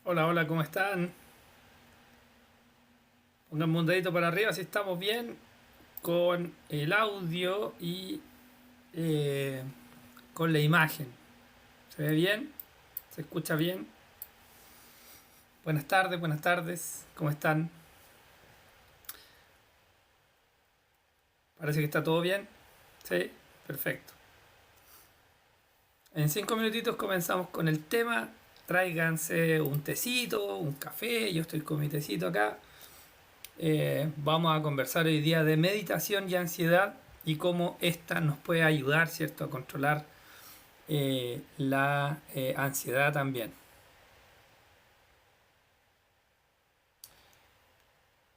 Hola, hola, ¿cómo están? Pongan un dedito para arriba si estamos bien con el audio y eh, con la imagen. ¿Se ve bien? ¿Se escucha bien? Buenas tardes, ¿cómo están? Parece que está todo bien. Sí, perfecto. En 5 minutitos comenzamos con el tema. Tráiganse un tecito, un café, yo estoy con mi tecito acá. Vamos a conversar hoy día de meditación y ansiedad y cómo esta nos puede ayudar, ¿cierto?, a controlar la ansiedad también.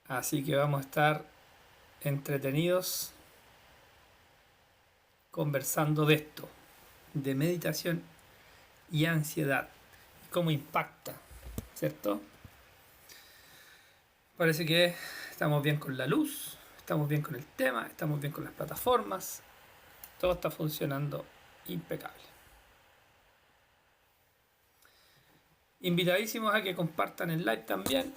Así que vamos a estar entretenidos conversando de esto, de meditación y ansiedad, cómo impacta, ¿cierto? Parece que estamos bien con la luz, estamos bien con el tema, estamos bien con las plataformas, todo está funcionando impecable. Invitadísimos a que compartan el live también.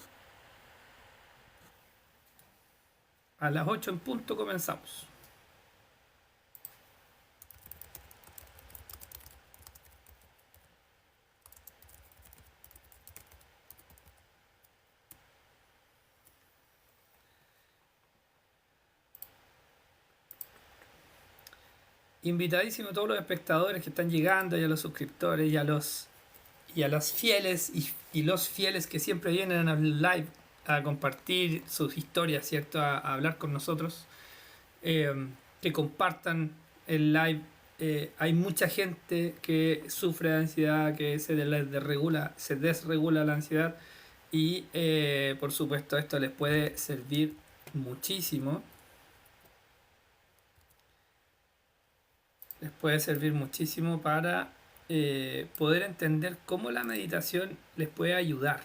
A las 8 en punto comenzamos. Invitadísimo a todos los espectadores que están llegando y a los suscriptores y a los fieles y los fieles que siempre vienen al live a compartir sus historias, ¿cierto? A hablar con nosotros. Eh, que compartan el live. Hay mucha gente que sufre de ansiedad, que se desregula la ansiedad y por supuesto esto les puede servir muchísimo. Les puede servir muchísimo para poder entender cómo la meditación les puede ayudar.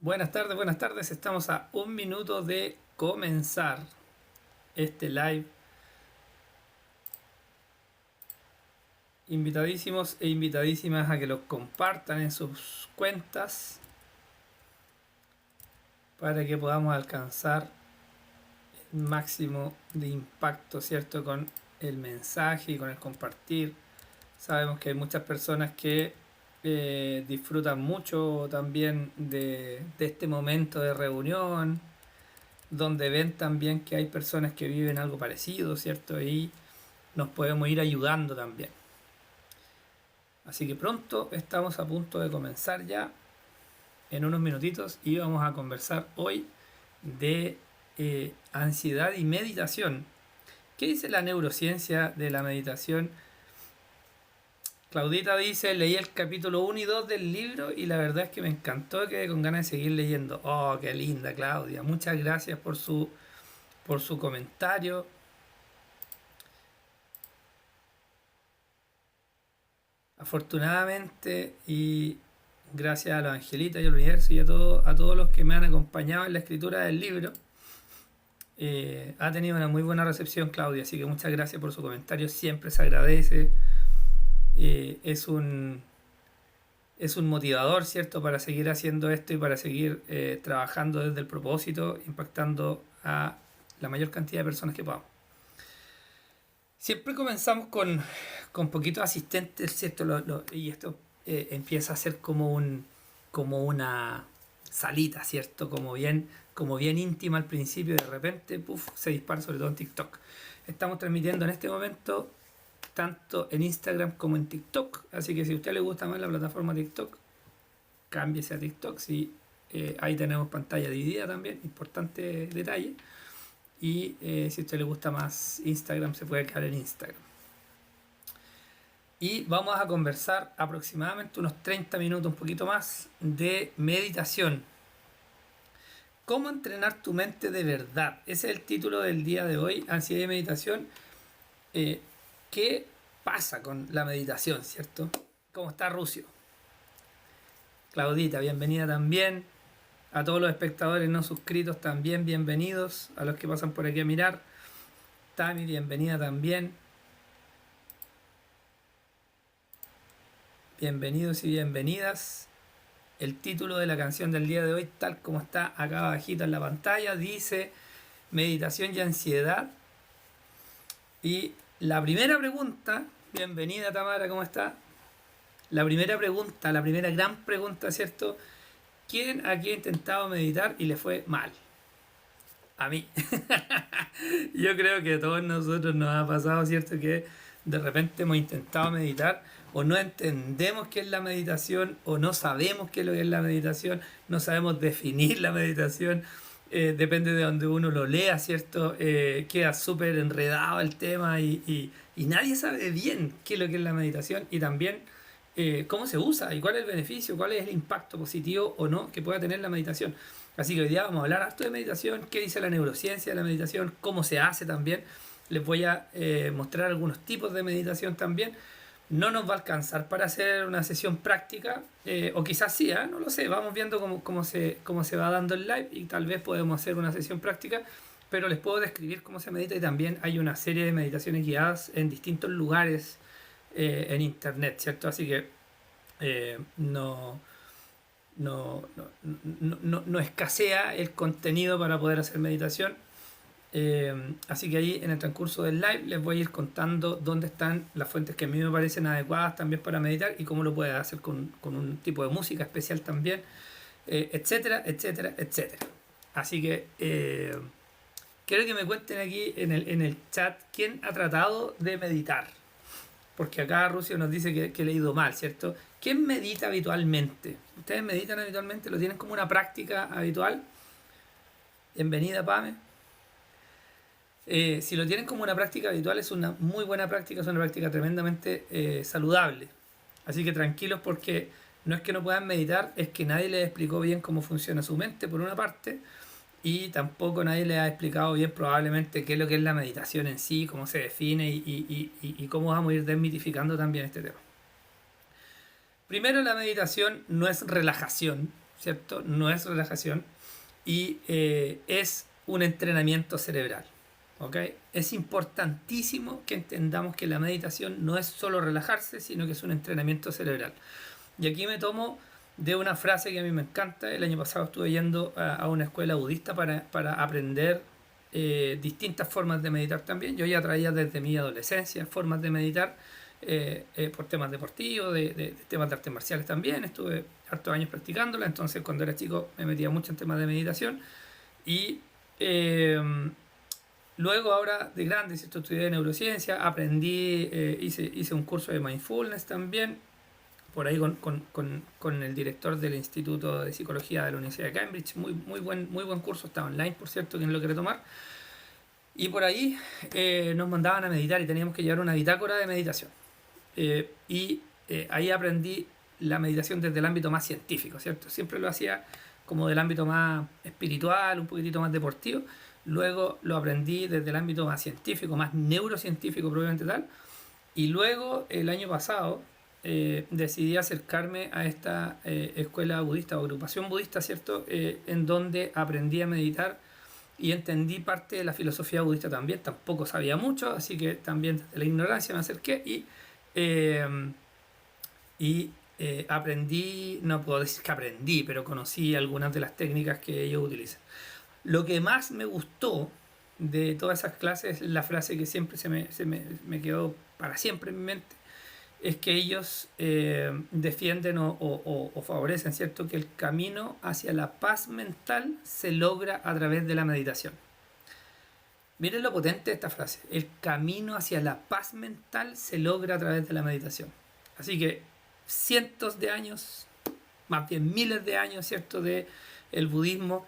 Buenas tardes. Estamos a un minuto de comenzar este live. Invitadísimos e invitadísimas a que los compartan en sus cuentas para que podamos alcanzar el máximo de impacto, ¿cierto? Con el mensaje y con el compartir. Sabemos que hay muchas personas que disfrutan mucho también de este momento de reunión, donde ven también que hay personas que viven algo parecido, ¿cierto? Y nos podemos ir ayudando también. Así que pronto estamos a punto de comenzar ya en unos minutitos y vamos a conversar hoy de ansiedad y meditación. ¿Qué dice la neurociencia de la meditación? Claudita dice, leí el capítulo 1 y 2 del libro y la verdad es que me encantó, quedé con ganas de seguir leyendo. Oh, qué linda Claudia. Muchas gracias por su comentario. afortunadamente, y gracias a los angelitos y al universo y a todos los que me han acompañado en la escritura del libro, ha tenido una muy buena recepción Claudia, así que muchas gracias por su comentario, siempre se agradece. Es es un motivador, ¿cierto?, para seguir haciendo esto y para seguir trabajando desde el propósito, impactando a la mayor cantidad de personas que podamos. Siempre comenzamos con poquitos asistentes, ¿cierto? Y esto empieza a ser como una salita, ¿cierto? Como bien íntima al principio, y de repente, puff, se dispara, sobre todo en TikTok. Estamos transmitiendo en este momento tanto en Instagram como en TikTok, así que si a usted le gusta más la plataforma TikTok, cámbiese a TikTok. Si ahí tenemos pantalla dividida también, importante detalle. Y si a usted le gusta más Instagram, se puede quedar en Instagram. Y vamos a conversar aproximadamente unos 30 minutos, un poquito más, de meditación. ¿Cómo entrenar tu mente de verdad? Ese es el título del día de hoy, ansiedad y meditación. ¿Qué pasa con la meditación, cierto? ¿Cómo está Rusio? Claudita, bienvenida también. A todos los espectadores no suscritos también, bienvenidos. A los que pasan por aquí a mirar. Tami, bienvenida también. Bienvenidos y bienvenidas. El título de la canción del día de hoy, tal como está acá abajito en la pantalla, dice Meditación y Ansiedad. Y la primera pregunta, bienvenida Tamara, ¿cómo está? La primera pregunta, la primera gran pregunta, ¿cierto? ¿Quién aquí ha intentado meditar y le fue mal? A mí. Yo creo que a todos nosotros nos ha pasado, ¿cierto? Que de repente hemos intentado meditar o no entendemos qué es la meditación o no sabemos qué es lo que es la meditación, no sabemos definir la meditación. Depende de donde uno lo lea, ¿cierto? Queda súper enredado el tema y nadie sabe bien qué es lo que es la meditación y también cómo se usa y cuál es el beneficio, cuál es el impacto positivo o no que pueda tener la meditación. Así que hoy día vamos a hablar harto de meditación, qué dice la neurociencia de la meditación, cómo se hace también. Les voy a mostrar algunos tipos de meditación también. No nos va a alcanzar para hacer una sesión práctica, o quizás sí, no lo sé, vamos viendo cómo se va dando el live y tal vez podemos hacer una sesión práctica, pero les puedo describir cómo se medita y también hay una serie de meditaciones guiadas en distintos lugares en internet, ¿cierto? Así que no, no escasea el contenido para poder hacer meditación. Así que ahí en el transcurso del live les voy a ir contando dónde están las fuentes que a mí me parecen adecuadas también para meditar y cómo lo puedes hacer con un tipo de música especial también, etcétera, etcétera, etcétera. Así que quiero que me cuenten aquí en el chat quién ha tratado de meditar. Porque acá Rusio nos dice que he leído mal, ¿cierto? ¿Quién medita habitualmente? ¿Ustedes meditan habitualmente? ¿Lo tienen como una práctica habitual? Bienvenida, Pame. Si lo tienen como una práctica habitual, es una muy buena práctica, es una práctica tremendamente saludable. Así que tranquilos porque no es que no puedan meditar, es que nadie les explicó bien cómo funciona su mente, por una parte, y tampoco nadie les ha explicado bien probablemente qué es lo que es la meditación en sí, cómo se define y cómo vamos a ir desmitificando también este tema. Primero, la meditación no es relajación, ¿cierto? No es relajación y es un entrenamiento cerebral. ¿Ok? Es importantísimo que entendamos que la meditación no es solo relajarse, sino que es un entrenamiento cerebral. Y aquí me tomo de una frase que a mí me encanta. El año pasado estuve yendo a una escuela budista para aprender distintas formas de meditar también. Yo ya traía desde mi adolescencia formas de meditar por temas deportivos, de temas de artes marciales también. Estuve hartos años practicándola, entonces cuando era chico me metía mucho en temas de meditación y luego ahora de grande, estudié neurociencia, aprendí, hice un curso de mindfulness también, por ahí con el director del Instituto de Psicología de la Universidad de Cambridge, muy buen curso, está online por cierto, quien lo quiere tomar. Y por ahí nos mandaban a meditar y teníamos que llevar una bitácora de meditación. Ahí aprendí la meditación desde el ámbito más científico, ¿cierto? Siempre lo hacía como del ámbito más espiritual, un poquitito más deportivo. Luego lo aprendí desde el ámbito más científico, más neurocientífico propiamente tal. Y luego el año pasado decidí acercarme a esta escuela budista o agrupación budista, ¿cierto? En donde aprendí a meditar y entendí parte de la filosofía budista también. Tampoco sabía mucho, así que también desde la ignorancia me acerqué eh, aprendí, no puedo decir que aprendí, pero conocí algunas de las técnicas que ellos utilizan. Lo que más me gustó de todas esas clases, la frase que siempre me quedó para siempre en mi mente, es que ellos defienden o favorecen, ¿cierto? Que el camino hacia la paz mental se logra a través de la meditación. Miren lo potente de esta frase. El camino hacia la paz mental se logra a través de la meditación. Así que cientos de años, más bien miles de años, ¿cierto? De el budismo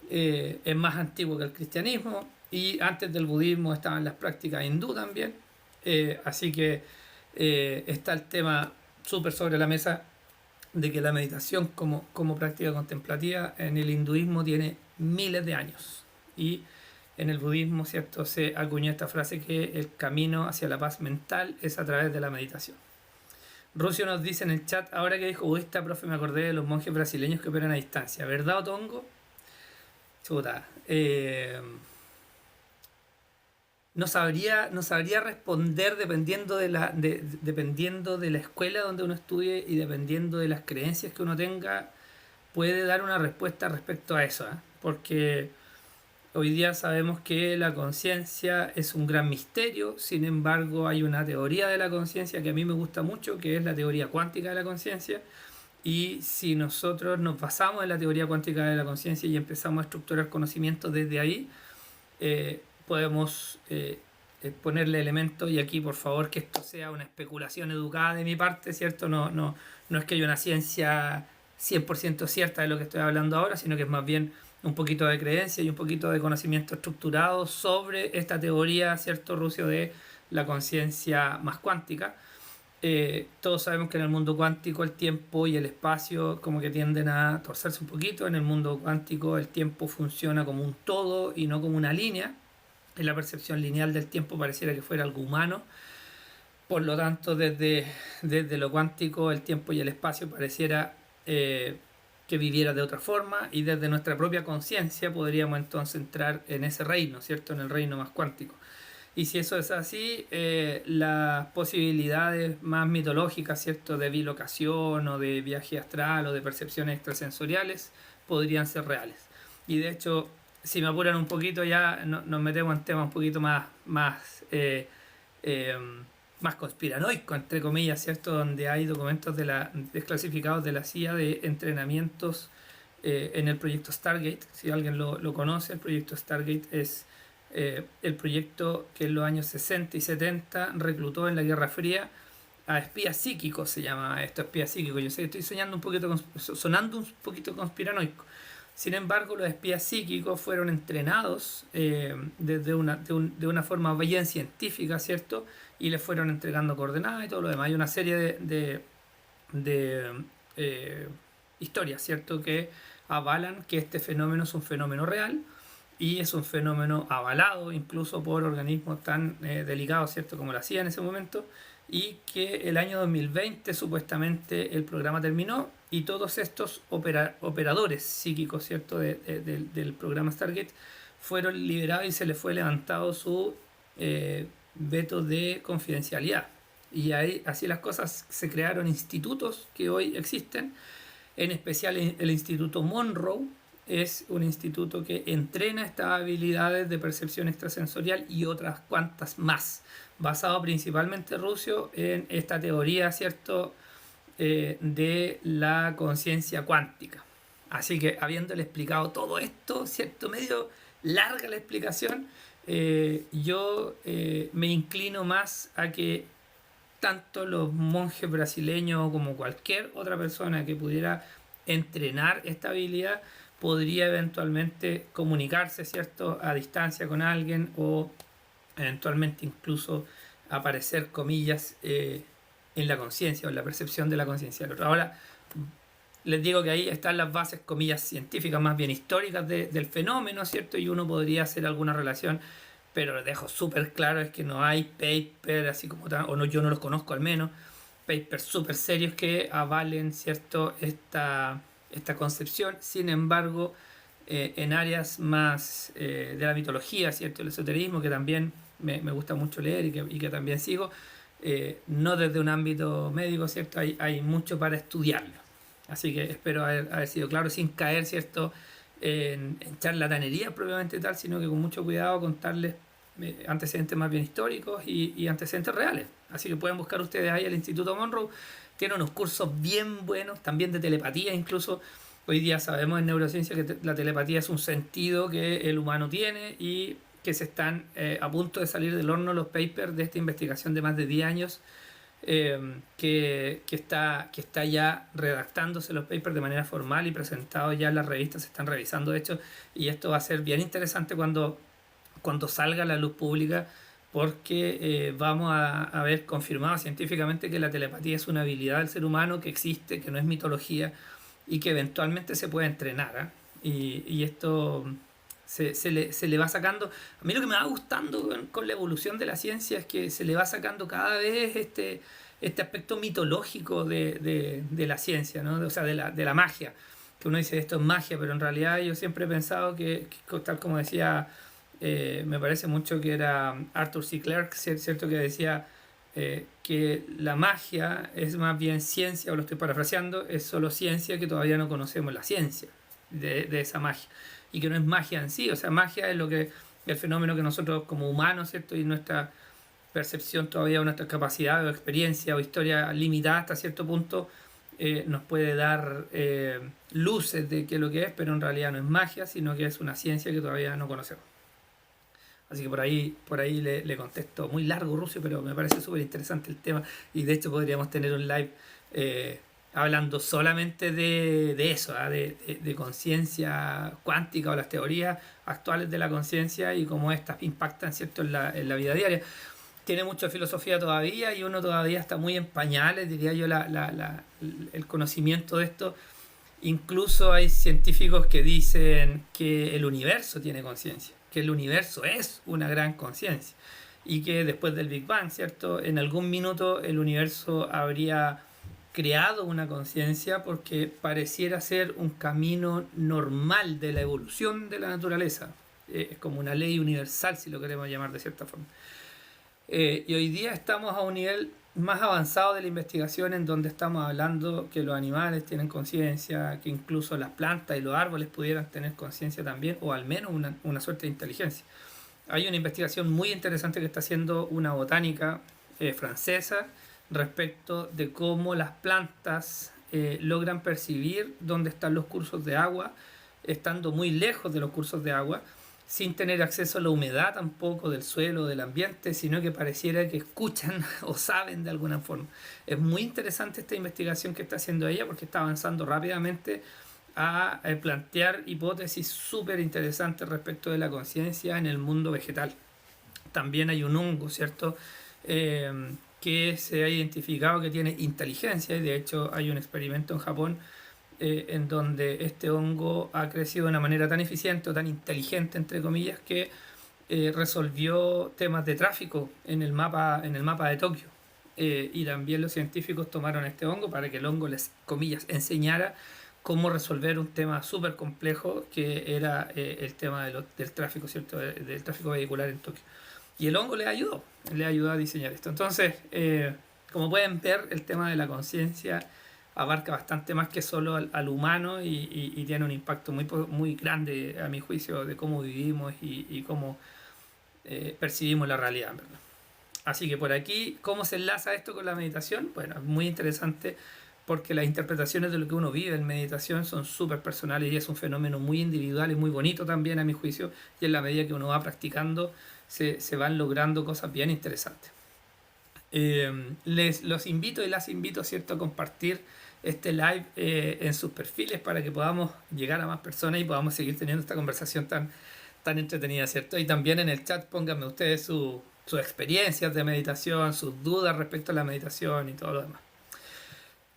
es más antiguo que el cristianismo, y antes del budismo estaban las prácticas hindú también. Así que está el tema súper sobre la mesa de que la meditación como práctica contemplativa en el hinduismo tiene miles de años, y en el budismo, ¿cierto?, se acuñó esta frase que el camino hacia la paz mental es a través de la meditación. Rusio nos dice en el chat: ahora que dijo budista, profe, me acordé de los monjes brasileños que operan a distancia. ¿Verdad, Otongo? Chuta. No sabría responder dependiendo de la escuela donde uno estudie y dependiendo de las creencias que uno tenga, puede dar una respuesta respecto a eso, ¿eh? Porque hoy día sabemos que la conciencia es un gran misterio. Sin embargo, hay una teoría de la conciencia que a mí me gusta mucho, que es la teoría cuántica de la conciencia. Y si nosotros nos basamos en la teoría cuántica de la conciencia y empezamos a estructurar conocimientos desde ahí, podemos ponerle elementos. Y aquí, por favor, que esto sea una especulación educada de mi parte, ¿cierto? No es que haya una ciencia 100% cierta de lo que estoy hablando ahora, sino que es más bien un poquito de creencia y un poquito de conocimiento estructurado sobre esta teoría, ¿cierto, Rusio?, de la conciencia más cuántica. Todos sabemos que en el mundo cuántico el tiempo y el espacio como que tienden a torcerse un poquito. En el mundo cuántico el tiempo funciona como un todo y no como una línea. En la percepción lineal del tiempo pareciera que fuera algo humano. Por lo tanto, desde lo cuántico el tiempo y el espacio pareciera que viviera de otra forma, y desde nuestra propia conciencia podríamos entonces entrar en ese reino, ¿cierto?, en el reino más cuántico. Y si eso es así, las posibilidades más mitológicas, ¿cierto?, de bilocación o de viaje astral o de percepciones extrasensoriales podrían ser reales. Y de hecho, si me apuran un poquito, ya nos metemos en temas un poquito más conspiranoico, entre comillas, ¿cierto?, donde hay documentos desclasificados de la CIA de entrenamientos en el proyecto Stargate. Si alguien lo conoce, el proyecto Stargate es el proyecto que en los años 60 y 70 reclutó en la Guerra Fría a espías psíquicos. Se llama esto, espías psíquicos. Yo sé que estoy sonando un poquito conspiranoico. Sin embargo, los espías psíquicos fueron entrenados de una forma bien científica, ¿cierto? Y les fueron entregando coordenadas y todo lo demás. Hay una serie de historias, ¿cierto?, que avalan que este fenómeno es un fenómeno real, y es un fenómeno avalado incluso por organismos tan delicados, ¿cierto?, como la CIA en ese momento, y que el año 2020 supuestamente el programa terminó y todos estos operadores psíquicos, ¿cierto?, del programa Stargate fueron liberados y se les fue levantado su veto de confidencialidad. Y ahí, así las cosas, se crearon institutos que hoy existen, en especial el Instituto Monroe. Es un instituto que entrena estas habilidades de percepción extrasensorial y otras cuantas más, basado principalmente, Rusio, en esta teoría, ¿cierto?, de la conciencia cuántica. Así que, habiéndole explicado todo esto, ¿cierto?, medio larga la explicación, yo me inclino más a que tanto los monjes brasileños como cualquier otra persona que pudiera entrenar esta habilidad podría eventualmente comunicarse, ¿cierto?, a distancia con alguien, o eventualmente incluso aparecer, comillas, en la conciencia o en la percepción de la conciencia del otro. Ahora, les digo que ahí están las bases, comillas, científicas, más bien históricas del fenómeno, ¿cierto? Y uno podría hacer alguna relación, pero lo dejo súper claro, es que no hay paper así como tal, o no, yo no los conozco al menos, papers súper serios que avalen, ¿cierto?, esta concepción. Sin embargo, en áreas más de la mitología, ¿cierto?, el esoterismo, que también me gusta mucho leer y que también sigo, no desde un ámbito médico, ¿cierto? Hay mucho para estudiarlo. Así que espero haber sido claro sin caer, ¿cierto?, en charlatanería propiamente tal, sino que con mucho cuidado contarles antecedentes más bien históricos y antecedentes reales. Así que pueden buscar ustedes ahí el Instituto Monroe. Tiene unos cursos bien buenos, también de telepatía incluso. Hoy día sabemos en neurociencia que la telepatía es un sentido que el humano tiene y que se están a punto de salir del horno los papers de esta investigación de más de 10 años que está ya redactándose los papers de manera formal y presentados ya en las revistas, se están revisando de hecho, y esto va a ser bien interesante cuando salga a la luz pública, porque vamos a ver confirmado científicamente que la telepatía es una habilidad del ser humano que existe, que no es mitología y que eventualmente se puede entrenar, ¿eh? Y esto se le va sacando. A mí lo que me va gustando con la evolución de la ciencia es que se le va sacando cada vez este aspecto mitológico de la ciencia, ¿no? O sea, de la magia. Que uno dice esto es magia, pero en realidad yo siempre he pensado que tal como decía, me parece mucho que era Arthur C. Clarke, ¿cierto? Que decía que la magia es más bien ciencia, o lo estoy parafraseando, es solo ciencia que todavía no conocemos la ciencia de esa magia. Y que no es magia en sí, o sea, magia es el fenómeno que nosotros como humanos, ¿cierto? Y nuestra percepción todavía, o nuestra capacidad o experiencia o historia limitada hasta cierto punto, nos puede dar luces de qué es lo que es, pero en realidad no es magia, sino que es una ciencia que todavía no conocemos. Así que por ahí le contesto muy largo, Rucio, pero me parece súper interesante el tema y de hecho podríamos tener un live hablando solamente de eso, ¿ah? De conciencia cuántica o las teorías actuales de la conciencia y cómo estas impactan, ¿cierto?, en la vida diaria. Tiene mucha filosofía todavía y uno todavía está muy en pañales, diría yo, el conocimiento de esto. Incluso hay científicos que dicen que el universo tiene conciencia, que el universo es una gran conciencia y que después del Big Bang, ¿cierto?, en algún minuto el universo habría creado una conciencia porque pareciera ser un camino normal de la evolución de la naturaleza. Es como una ley universal, si lo queremos llamar de cierta forma. Y hoy día estamos a un nivel más avanzado de la investigación en donde estamos hablando que los animales tienen conciencia, que incluso las plantas y los árboles pudieran tener conciencia también, o al menos una suerte de inteligencia. Hay una investigación muy interesante que está haciendo una botánica francesa respecto de cómo las plantas logran percibir dónde están los cursos de agua, estando muy lejos de los cursos de agua, sin tener acceso a la humedad tampoco del suelo, del ambiente, sino que pareciera que escuchan o saben de alguna forma. Es muy interesante esta investigación que está haciendo ella porque está avanzando rápidamente a plantear hipótesis súper interesantes respecto de la conciencia en el mundo vegetal. También hay un hongo, ¿cierto?, que se ha identificado que tiene inteligencia, y de hecho hay un experimento en Japón en donde este hongo ha crecido de una manera tan eficiente o tan inteligente, entre comillas, que resolvió temas de tráfico en el mapa de Tokio. Y también los científicos tomaron este hongo para que el hongo les, comillas, enseñara cómo resolver un tema súper complejo que era el tema del tráfico, ¿cierto? Del tráfico vehicular en Tokio. Y el hongo le ayudó a diseñar esto. Entonces, como pueden ver, el tema de la conciencia abarca bastante más que solo al humano y tiene un impacto muy grande, a mi juicio, de cómo vivimos y cómo percibimos la realidad, ¿verdad? Así que por aquí, ¿cómo se enlaza esto con la meditación? Bueno, es muy interesante porque las interpretaciones de lo que uno vive en meditación son súper personales y es un fenómeno muy individual y muy bonito también, a mi juicio, y en la medida que uno va practicando se van logrando cosas bien interesantes. Los invito y las invito, ¿cierto?, a compartir este live en sus perfiles para que podamos llegar a más personas y podamos seguir teniendo esta conversación tan entretenida, ¿cierto? Y también en el chat pónganme ustedes sus experiencias de meditación, sus dudas respecto a la meditación y todo lo demás.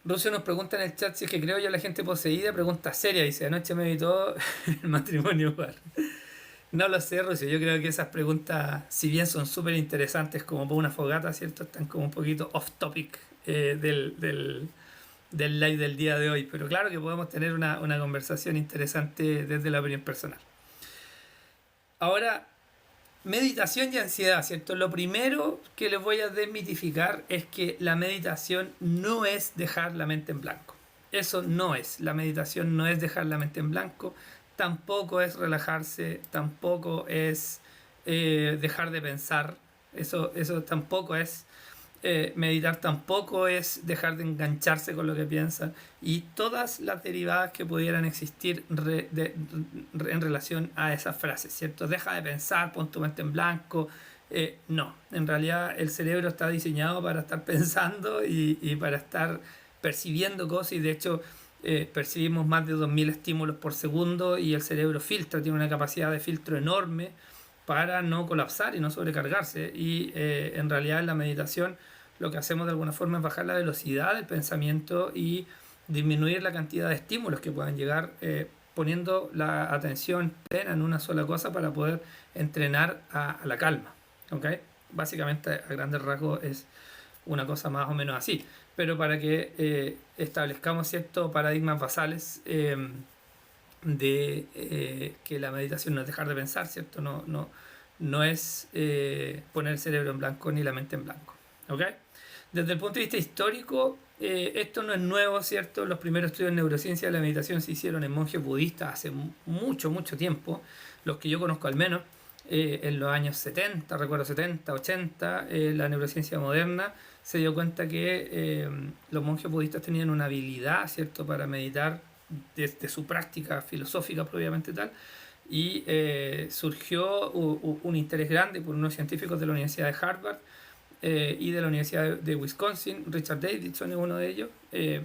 Rucio nos pregunta en el chat si es que creo yo la gente poseída, pregunta seria, dice, anoche meditó el matrimonio igual. No lo sé, Rucio, yo creo que esas preguntas, si bien son súper interesantes como para una fogata, ¿cierto?, están como un poquito off topic del live del día de hoy, pero claro que podemos tener una conversación interesante desde la opinión personal. Ahora, meditación y ansiedad, ¿cierto? Lo primero que les voy a desmitificar es que la meditación no es dejar la mente en blanco. Eso no es. La meditación no es dejar la mente en blanco, tampoco es relajarse, tampoco es dejar de pensar. Eso tampoco es meditar, tampoco es dejar de engancharse con lo que piensan, y todas las derivadas que pudieran existir en relación a esas frases, ¿cierto? Deja de pensar, pon tu mente en blanco. No, en realidad el cerebro está diseñado para estar pensando y para estar percibiendo cosas, y de hecho percibimos más de 2000 estímulos por segundo, y el cerebro filtra, tiene una capacidad de filtro enorme para no colapsar y no sobrecargarse. Y en realidad en la meditación lo que hacemos de alguna forma es bajar la velocidad del pensamiento y disminuir la cantidad de estímulos que puedan llegar, poniendo la atención plena en una sola cosa para poder entrenar a la calma. ¿Ok? Básicamente a grandes rasgos es una cosa más o menos así. Pero para que establezcamos ciertos paradigmas basales, que la meditación no es dejar de pensar, ¿cierto? No es poner el cerebro en blanco ni la mente en blanco. ¿Ok? Desde el punto de vista histórico, esto no es nuevo, ¿cierto? Los primeros estudios en neurociencia de la meditación se hicieron en monjes budistas hace mucho tiempo, los que yo conozco al menos, en los años 70, recuerdo 70, 80, la neurociencia moderna se dio cuenta que los monjes budistas tenían una habilidad, ¿cierto?, para meditar desde su práctica filosófica propiamente tal, y surgió un interés grande por unos científicos de la Universidad de Harvard y de la Universidad de Wisconsin. Richard Davidson es uno de ellos,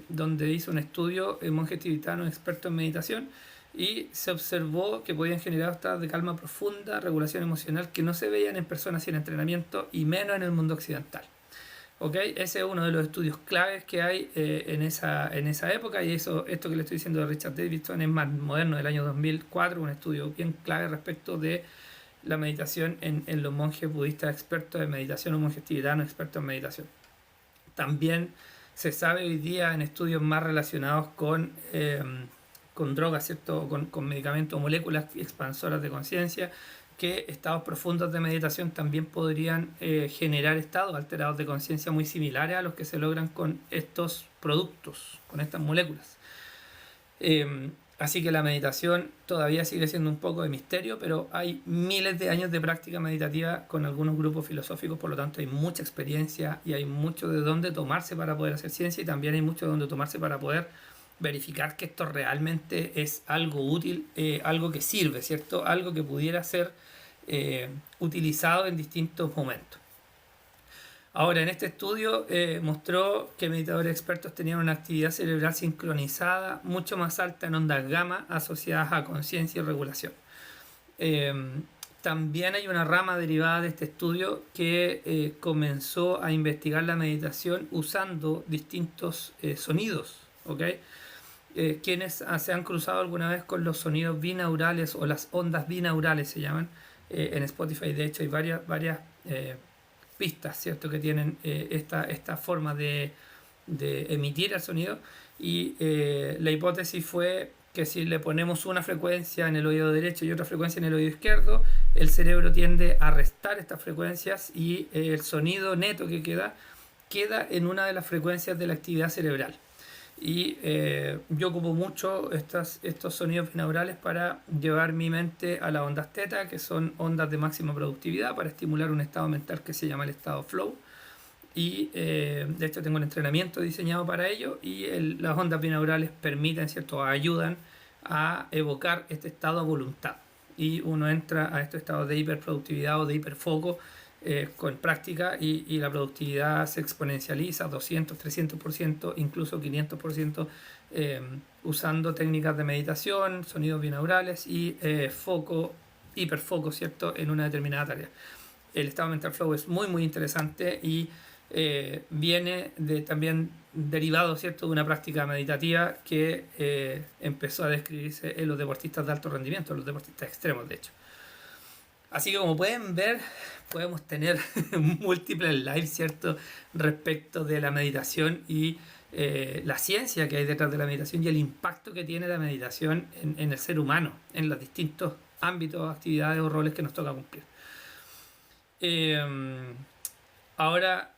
donde hizo un estudio en monjes tibetanos expertos en meditación, y se observó que podían generar estados de calma profunda, regulación emocional, que no se veían en personas sin entrenamiento y menos en el mundo occidental. ¿Ok? Ese es uno de los estudios claves que hay en esa época, y esto que le estoy diciendo de Richard Davidson es más moderno, del año 2004, un estudio bien clave respecto de la meditación en los monjes budistas expertos en meditación o monjes tibetanos expertos en meditación. También se sabe hoy día en estudios más relacionados con drogas, ¿cierto? Con medicamentos o moléculas expansoras de conciencia, que estados profundos de meditación también podrían generar estados alterados de conciencia muy similares a los que se logran con estos productos, con estas moléculas. Así que la meditación todavía sigue siendo un poco de misterio, pero hay miles de años de práctica meditativa con algunos grupos filosóficos, por lo tanto hay mucha experiencia y hay mucho de dónde tomarse para poder hacer ciencia, y también hay mucho de dónde tomarse para poder verificar que esto realmente es algo útil, algo que sirve, ¿cierto? Algo que pudiera ser utilizado en distintos momentos. Ahora, en este estudio mostró que meditadores expertos tenían una actividad cerebral sincronizada mucho más alta en ondas gamma asociadas a conciencia y regulación. También hay una rama derivada de este estudio que comenzó a investigar la meditación usando distintos sonidos. ¿Ok? Quienes se han cruzado alguna vez con los sonidos binaurales o las ondas binaurales se llaman, en Spotify de hecho hay varias pistas, ¿cierto?, que tienen esta forma de emitir el sonido, y la hipótesis fue que si le ponemos una frecuencia en el oído derecho y otra frecuencia en el oído izquierdo, el cerebro tiende a restar estas frecuencias, y el sonido neto que queda en una de las frecuencias de la actividad cerebral. Y yo ocupo mucho estos sonidos binaurales para llevar mi mente a las ondas teta, que son ondas de máxima productividad, para estimular un estado mental que se llama el estado flow. Y de hecho tengo un entrenamiento diseñado para ello, y las ondas binaurales permiten, ¿cierto?, ayudan a evocar este estado a voluntad. Y uno entra a estos estados de hiperproductividad o de hiperfoco con práctica, y la productividad se exponencializa 200, 300%, incluso 500%, usando técnicas de meditación, sonidos binaurales y hiperfoco, ¿cierto?, en una determinada tarea. El estado mental flow es muy interesante, y viene también derivado, ¿cierto?, de una práctica meditativa que empezó a describirse en los deportistas de alto rendimiento, los deportistas extremos de hecho. Así que como pueden ver, podemos tener múltiples lives, ¿cierto? Respecto de la meditación y la ciencia que hay detrás de la meditación y el impacto que tiene la meditación en el ser humano, en los distintos ámbitos, actividades o roles que nos toca cumplir. Ahora,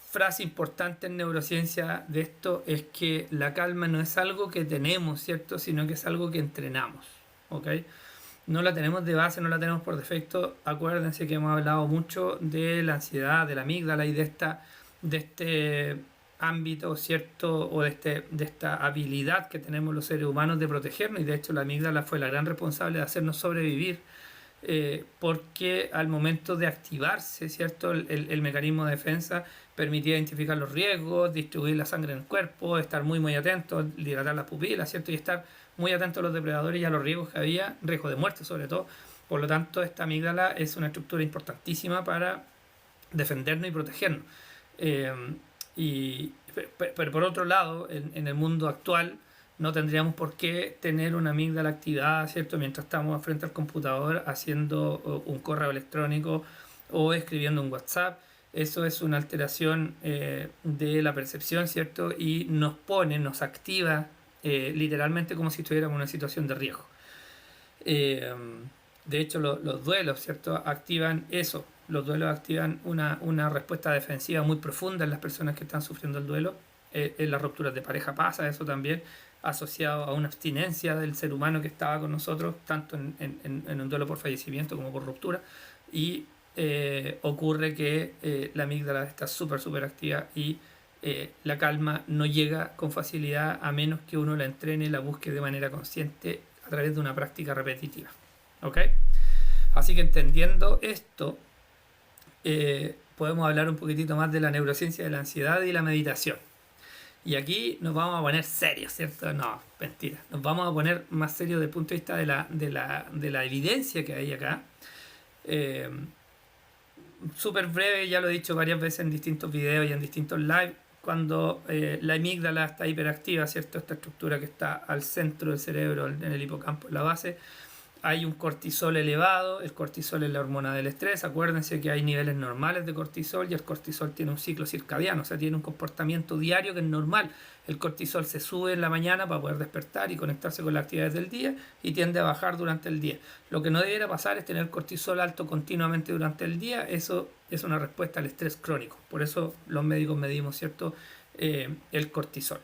frase importante en neurociencia de esto es que la calma no es algo que tenemos, ¿cierto? Sino que es algo que entrenamos, ¿ok? No la tenemos de base, no la tenemos por defecto. Acuérdense que hemos hablado mucho de la ansiedad, de la amígdala y de este ámbito, ¿cierto? O de esta habilidad que tenemos los seres humanos de protegernos. Y de hecho la amígdala fue la gran responsable de hacernos sobrevivir, porque al momento de activarse, ¿cierto? El mecanismo de defensa permitía identificar los riesgos, distribuir la sangre en el cuerpo, estar muy muy atento, dilatar las pupilas, ¿cierto? Y estar muy atento a los depredadores y a los riesgos que había, riesgo de muerte sobre todo. Por lo tanto, esta amígdala es una estructura importantísima para defendernos y protegernos. Eh, pero por otro lado, en el mundo actual, no tendríamos por qué tener una amígdala activada, ¿cierto? Mientras estamos frente al computador haciendo un correo electrónico o escribiendo un WhatsApp. Eso es una alteración de la percepción, ¿cierto? Y nos activa literalmente como si estuviéramos en una situación de riesgo. De hecho, los duelos, ¿cierto? Activan eso. Los duelos activan una respuesta defensiva muy profunda en las personas que están sufriendo el duelo. En las rupturas de pareja pasa eso también, asociado a una abstinencia del ser humano que estaba con nosotros, tanto en un duelo por fallecimiento como por ruptura. Y ocurre que la amígdala está súper activa y la calma no llega con facilidad a menos que uno la entrene y la busque de manera consciente a través de una práctica repetitiva. ¿Ok? Así que entendiendo esto, podemos hablar un poquitito más de la neurociencia de la ansiedad y la meditación. Y aquí nos vamos a poner serios, ¿cierto? No, mentira. Nos vamos a poner más serios desde el punto de vista de la evidencia que hay acá. Súper breve, ya lo he dicho varias veces en distintos videos y en distintos lives. Cuando la amígdala está hiperactiva, ¿cierto? Esta estructura que está al centro del cerebro, en el hipocampo, en la base, hay un cortisol elevado. El cortisol es la hormona del estrés. Acuérdense que hay niveles normales de cortisol y el cortisol tiene un ciclo circadiano, o sea, tiene un comportamiento diario que es normal. El cortisol se sube en la mañana para poder despertar y conectarse con las actividades del día y tiende a bajar durante el día. Lo que no debiera pasar es tener cortisol alto continuamente durante el día. Eso es una respuesta al estrés crónico. Por eso los médicos medimos, ¿cierto? El cortisol.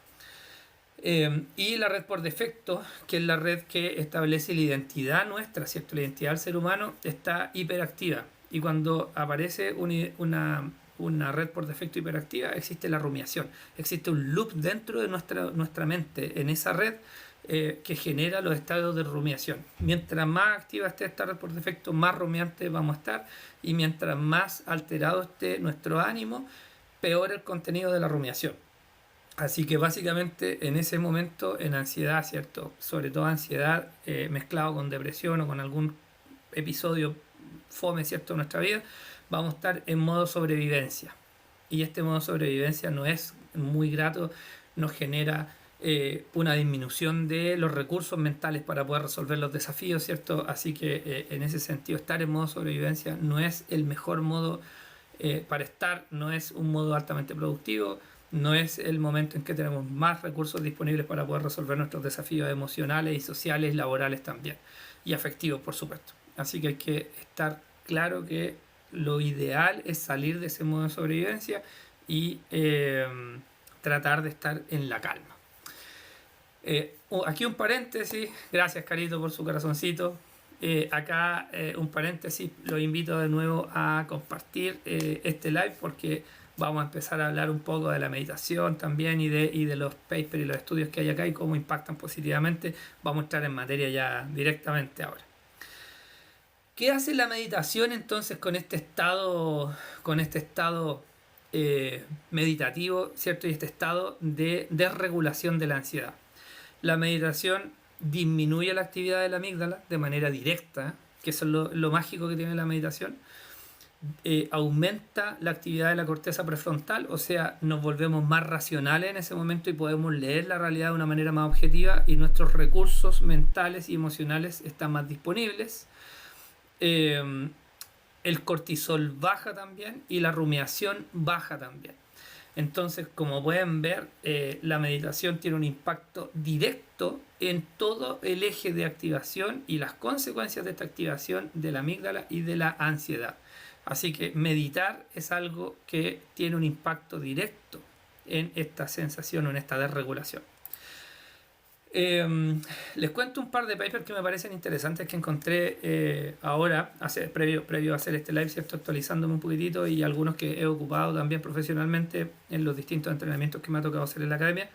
Y la red por defecto, que es la red que establece la identidad nuestra, ¿cierto? La identidad del ser humano está hiperactiva. Y cuando aparece una red por defecto hiperactiva, existe la rumiación. Existe un loop dentro de nuestra mente, en esa red, que genera los estados de rumiación. Mientras más activa esté esta red por defecto, más rumiante vamos a estar. Y mientras más alterado esté nuestro ánimo, peor el contenido de la rumiación. Así que básicamente en ese momento, en ansiedad, ¿cierto? Sobre todo ansiedad mezclado con depresión o con algún episodio fome, ¿cierto? En nuestra vida, vamos a estar en modo sobrevivencia. Y este modo sobrevivencia no es muy grato, nos genera una disminución de los recursos mentales para poder resolver los desafíos, ¿cierto? Así que en ese sentido, estar en modo sobrevivencia no es el mejor modo para estar, no es un modo altamente productivo. No es el momento en que tenemos más recursos disponibles para poder resolver nuestros desafíos emocionales y sociales, laborales también, y afectivos, por supuesto. Así que hay que estar claro que lo ideal es salir de ese modo de sobrevivencia y tratar de estar en la calma. Aquí un paréntesis, gracias Carito por su corazoncito. Acá un paréntesis, los invito de nuevo a compartir este live porque vamos a empezar a hablar un poco de la meditación también y de los papers y los estudios que hay acá y cómo impactan positivamente. Vamos a entrar en materia ya directamente ahora. ¿Qué hace la meditación entonces con este estado meditativo, ¿cierto? Y este estado de desregulación de la ansiedad? La meditación disminuye la actividad de la amígdala de manera directa, que eso es lo mágico que tiene la meditación. Aumenta la actividad de la corteza prefrontal, o sea, nos volvemos más racionales en ese momento y podemos leer la realidad de una manera más objetiva y nuestros recursos mentales y emocionales están más disponibles. el cortisol baja también y la rumiación baja también. Entonces, como pueden ver, la meditación tiene un impacto directo en todo el eje de activación y las consecuencias de esta activación de la amígdala y de la ansiedad. Así que meditar es algo que tiene un impacto directo en esta sensación o en esta desregulación. Les cuento un par de papers que me parecen interesantes que encontré ahora, previo a hacer este live, ¿cierto? Actualizándome un poquitito, y algunos que he ocupado también profesionalmente en los distintos entrenamientos que me ha tocado hacer en la academia.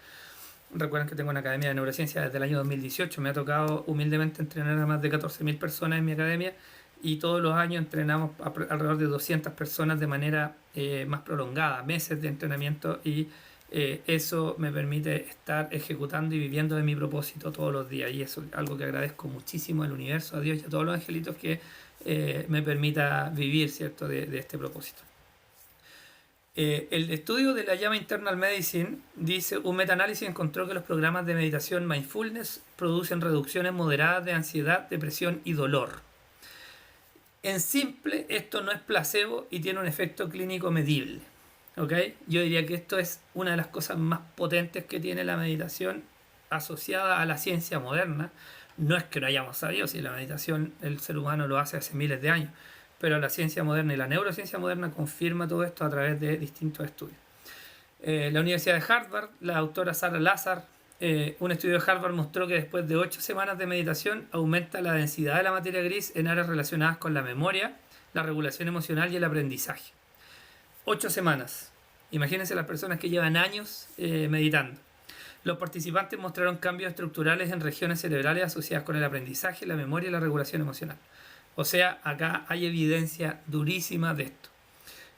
Recuerden que tengo una academia de neurociencia desde el año 2018. Me ha tocado humildemente entrenar a más de 14.000 personas en mi academia, y todos los años entrenamos alrededor de 200 personas de manera más prolongada, meses de entrenamiento, y eso me permite estar ejecutando y viviendo de mi propósito todos los días, y eso es algo que agradezco muchísimo al universo, a Dios y a todos los angelitos que me permita vivir, ¿cierto?, de este propósito. El estudio de la llama Internal Medicine dice: un metaanálisis encontró que los programas de meditación mindfulness producen reducciones moderadas de ansiedad, depresión y dolor. En simple, esto no es placebo y tiene un efecto clínico medible. ¿Okay? Yo diría que esto es una de las cosas más potentes que tiene la meditación asociada a la ciencia moderna. No es que lo hayamos sabido, si la meditación el ser humano lo hace miles de años, pero la ciencia moderna y la neurociencia moderna confirma todo esto a través de distintos estudios. La Universidad de Harvard, la autora Sarah Lazar, un estudio de Harvard mostró que después de 8 semanas de meditación aumenta la densidad de la materia gris en áreas relacionadas con la memoria, la regulación emocional y el aprendizaje. 8 semanas. Imagínense las personas que llevan años meditando. Los participantes mostraron cambios estructurales en regiones cerebrales asociadas con el aprendizaje, la memoria y la regulación emocional. O sea, acá hay evidencia durísima de esto.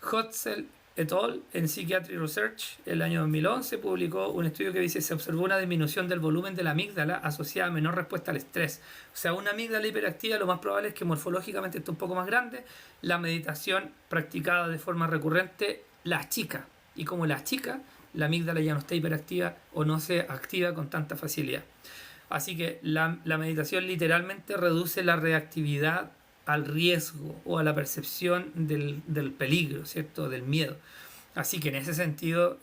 Hotzel et al. En Psychiatry Research, el año 2011, publicó un estudio que dice que se observó una disminución del volumen de la amígdala asociada a menor respuesta al estrés. O sea, una amígdala hiperactiva lo más probable es que morfológicamente esté un poco más grande. La meditación practicada de forma recurrente la achica. Y como la achica, la amígdala ya no está hiperactiva o no se activa con tanta facilidad. Así que la meditación literalmente reduce la reactividad al riesgo o a la percepción del peligro, ¿cierto?, del miedo. Así que en ese sentido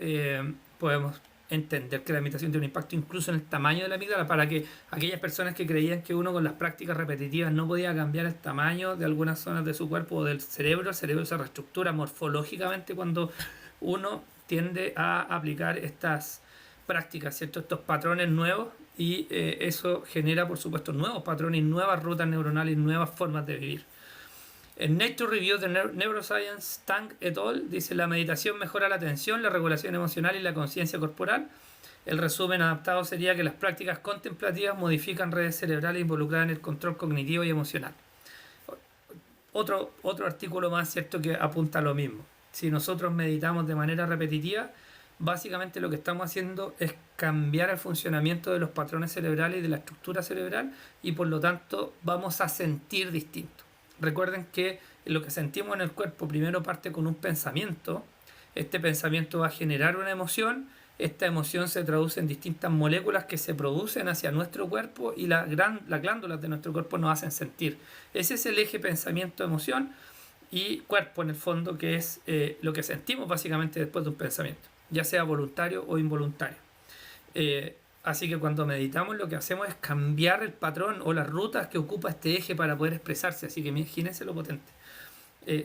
podemos entender que la meditación tiene un impacto incluso en el tamaño de la amígdala, para que aquellas personas que creían que uno con las prácticas repetitivas no podía cambiar el tamaño de algunas zonas de su cuerpo o del cerebro, el cerebro se reestructura morfológicamente cuando uno tiende a aplicar estas prácticas, ¿cierto?, estos patrones nuevos, y eso genera, por supuesto, nuevos patrones, nuevas rutas neuronales, nuevas formas de vivir. En Nature Review de Neuroscience, Tang et al. Dice: la meditación mejora la atención, la regulación emocional y la conciencia corporal. El resumen adaptado sería que las prácticas contemplativas modifican redes cerebrales involucradas en el control cognitivo y emocional. Otro artículo más, ¿cierto?, que apunta a lo mismo. Si nosotros meditamos de manera repetitiva, básicamente lo que estamos haciendo es cambiar el funcionamiento de los patrones cerebrales y de la estructura cerebral, y por lo tanto vamos a sentir distinto. Recuerden que lo que sentimos en el cuerpo primero parte con un pensamiento. Este pensamiento va a generar una emoción. Esta emoción se traduce en distintas moléculas que se producen hacia nuestro cuerpo, y las glándulas de nuestro cuerpo nos hacen sentir. Ese es el eje pensamiento-emoción y cuerpo, en el fondo, que es lo que sentimos básicamente después de un pensamiento, ya sea voluntario o involuntario. Así que cuando meditamos lo que hacemos es cambiar el patrón o las rutas que ocupa este eje para poder expresarse. Así que imagínense lo potente.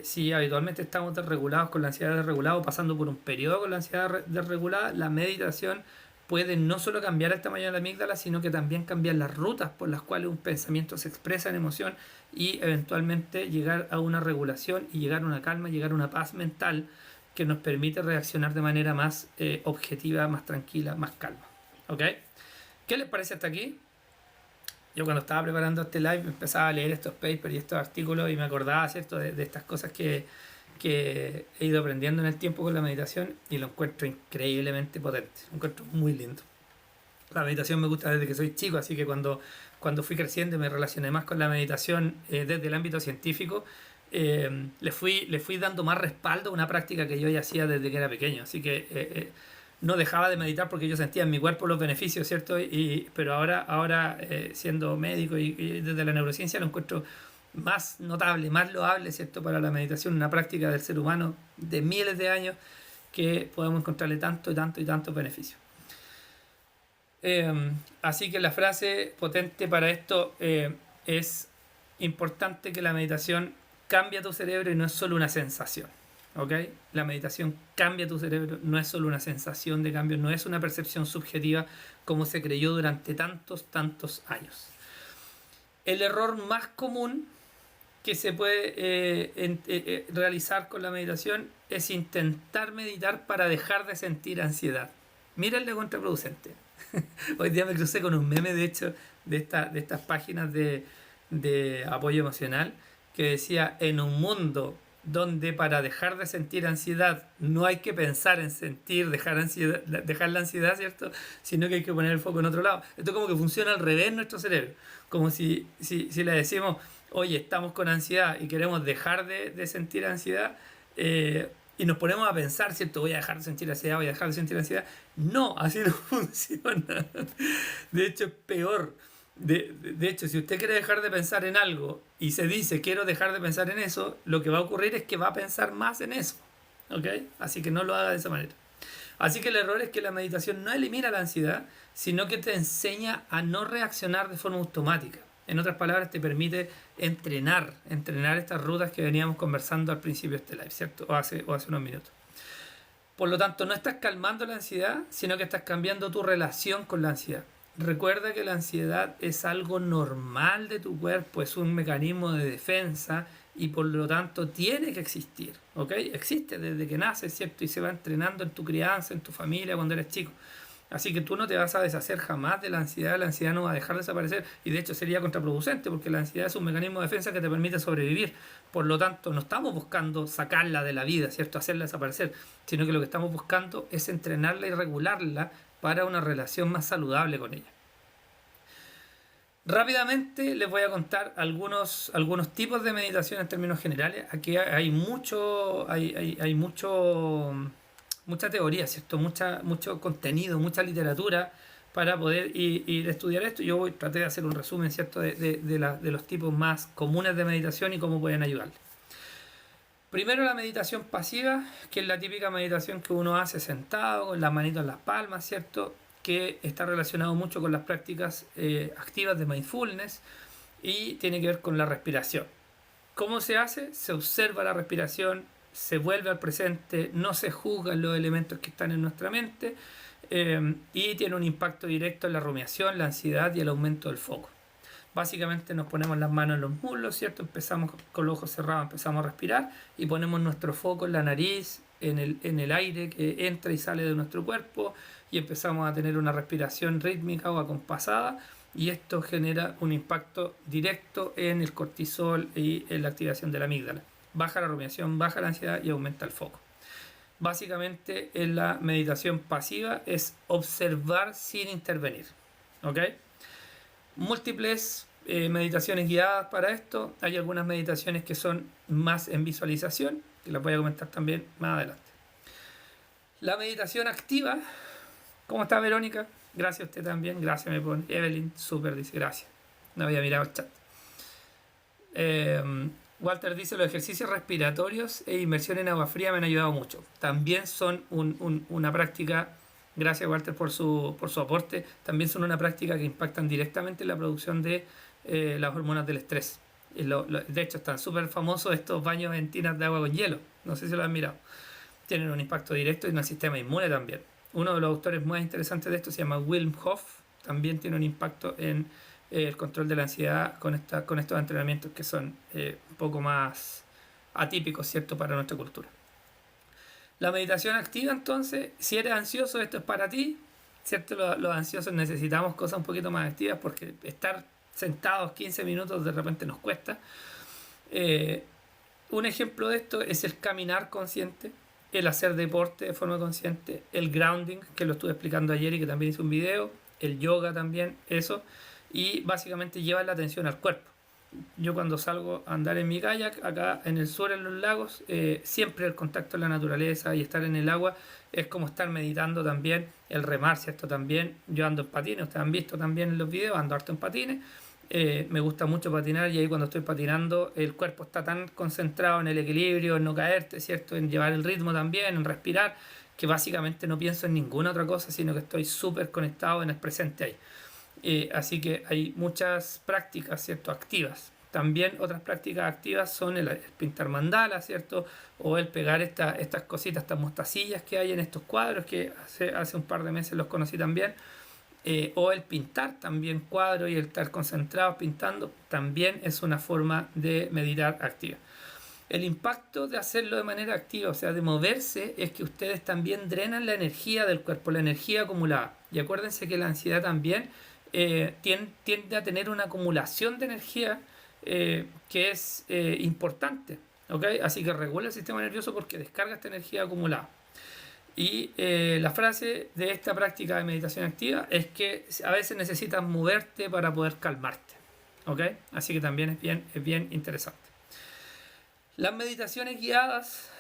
Si habitualmente estamos desregulados con la ansiedad desregulada o pasando por un periodo con la ansiedad desregulada, la meditación puede no solo cambiar el tamaño de la amígdala, sino que también cambiar las rutas por las cuales un pensamiento se expresa en emoción, y eventualmente llegar a una regulación y llegar a una calma, llegar a una paz mental que nos permite reaccionar de manera más objetiva, más tranquila, más calma. ¿Ok? ¿Qué les parece hasta aquí? Yo cuando estaba preparando este live empezaba a leer estos papers y estos artículos y me acordaba, ¿cierto?, de estas cosas que he ido aprendiendo en el tiempo con la meditación, y lo encuentro increíblemente potente, lo encuentro muy lindo. La meditación me gusta desde que soy chico, así que cuando fui creciendo me relacioné más con la meditación desde el ámbito científico. Le fui dando más respaldo a una práctica que yo ya hacía desde que era pequeño, así que no dejaba de meditar porque yo sentía en mi cuerpo los beneficios, ¿cierto? Pero ahora siendo médico y desde la neurociencia lo encuentro más notable, más loable, ¿cierto? Para la meditación, una práctica del ser humano de miles de años que podemos encontrarle tanto y tanto y tantos beneficios. Así que la frase potente para esto es importante que la meditación cambia tu cerebro y no es solo una sensación. ¿Ok? La meditación cambia tu cerebro, no es solo una sensación de cambio, no es una percepción subjetiva como se creyó durante tantos, tantos años. El error más común que se puede realizar con la meditación es intentar meditar para dejar de sentir ansiedad. Mira el de contraproducente. Hoy día me crucé con un meme, de hecho, de estas páginas de apoyo emocional, que decía: en un mundo donde para dejar de sentir ansiedad no hay que pensar en sentir, dejar la ansiedad, ¿cierto? Sino que hay que poner el foco en otro lado. Esto como que funciona al revés en nuestro cerebro. Como si le decimos: oye, estamos con ansiedad y queremos dejar de sentir ansiedad, y nos ponemos a pensar, ¿cierto? Voy a dejar de sentir ansiedad, voy a dejar de sentir ansiedad. No, así no funciona. De hecho, es peor. De hecho, si usted quiere dejar de pensar en algo y se dice quiero dejar de pensar en eso, lo que va a ocurrir es que va a pensar más en eso. ¿Ok? Así que no lo haga de esa manera. Así que el error es que la meditación no elimina la ansiedad, sino que te enseña a no reaccionar de forma automática. En otras palabras, te permite entrenar estas rutas que veníamos conversando al principio de este live, ¿cierto? O hace unos minutos. Por lo tanto, no estás calmando la ansiedad, sino que estás cambiando tu relación con la ansiedad. Recuerda que la ansiedad es algo normal de tu cuerpo, es un mecanismo de defensa y por lo tanto tiene que existir, ¿ok? Existe desde que naces, ¿cierto? Y se va entrenando en tu crianza, en tu familia, cuando eres chico. Así que tú no te vas a deshacer jamás de la ansiedad no va a dejar de desaparecer y de hecho sería contraproducente porque la ansiedad es un mecanismo de defensa que te permite sobrevivir. Por lo tanto, no estamos buscando sacarla de la vida, ¿cierto? Hacerla desaparecer, sino que lo que estamos buscando es entrenarla y regularla para una relación más saludable con ella. Rápidamente les voy a contar algunos tipos de meditación en términos generales. Aquí hay mucha teoría, ¿cierto? Mucho contenido, mucha literatura para poder ir a estudiar esto. Yo traté de hacer un resumen, ¿cierto? De los tipos más comunes de meditación y cómo pueden ayudarle. Primero, la meditación pasiva, que es la típica meditación que uno hace sentado, con las manitos en las palmas, ¿cierto? Que está relacionado mucho con las prácticas activas de mindfulness y tiene que ver con la respiración. ¿Cómo se hace? Se observa la respiración, se vuelve al presente, no se juzgan los elementos que están en nuestra mente, y tiene un impacto directo en la rumiación, la ansiedad y el aumento del foco. Básicamente nos ponemos las manos en los muslos, ¿cierto? Empezamos con los ojos cerrados, empezamos a respirar y ponemos nuestro foco en la nariz, en el aire que entra y sale de nuestro cuerpo y empezamos a tener una respiración rítmica o acompasada y esto genera un impacto directo en el cortisol y en la activación de la amígdala. Baja la rumiación, baja la ansiedad y aumenta el foco. Básicamente en la meditación pasiva es observar sin intervenir. ¿Ok? Múltiples meditaciones guiadas para esto. Hay algunas meditaciones que son más en visualización, que las voy a comentar también más adelante. La meditación activa. ¿Cómo está, Verónica? Gracias a usted también. Gracias, me pone. Evelyn, súper, dice gracias. No había mirado el chat. Walter dice: los ejercicios respiratorios e inmersión en agua fría me han ayudado mucho. También son una práctica. Gracias, Walter, por su aporte. También son una práctica que impactan directamente en la producción de las hormonas del estrés. De hecho, están súper famosos estos baños en tinas de agua con hielo. No sé si lo han mirado. Tienen un impacto directo en el sistema inmune también. Uno de los autores más interesantes de esto se llama Wim Hof. También tiene un impacto en el control de la ansiedad con estos entrenamientos que son un poco más atípicos, ¿cierto?, para nuestra cultura. La meditación activa, entonces, si eres ansioso, esto es para ti, ¿cierto? Los ansiosos necesitamos cosas un poquito más activas porque estar sentados 15 minutos de repente nos cuesta. Un ejemplo de esto es el caminar consciente, el hacer deporte de forma consciente, el grounding, que lo estuve explicando ayer y que también hice un video, el yoga también, eso, y básicamente llevar la atención al cuerpo. Yo cuando salgo a andar en mi kayak, acá en el sur, en los lagos, siempre el contacto con la naturaleza y estar en el agua es como estar meditando también, el remar, ¿cierto? También yo ando en patines, ustedes han visto también en los videos, ando harto en patines, Me gusta mucho patinar y ahí cuando estoy patinando el cuerpo está tan concentrado en el equilibrio, en no caerte, ¿cierto? En llevar el ritmo también, en respirar, que básicamente no pienso en ninguna otra cosa, sino que estoy súper conectado en el presente ahí. Así que hay muchas prácticas, ¿cierto? Activas. También otras prácticas activas son el pintar mandalas, ¿cierto? O el pegar estas cositas, estas mostacillas que hay en estos cuadros, que hace un par de meses los conocí también. O el pintar también cuadros y el estar concentrados pintando, también es una forma de meditar activa. El impacto de hacerlo de manera activa, o sea, de moverse, es que ustedes también drenan la energía del cuerpo, la energía acumulada. Y acuérdense que la ansiedad también tiende a tener una acumulación de energía que es importante. ¿Ok? Así que regula el sistema nervioso porque descarga esta energía acumulada. Y la frase de esta práctica de meditación activa es que a veces necesitas moverte para poder calmarte. ¿Ok? Así que también es bien interesante. Las meditaciones guiadas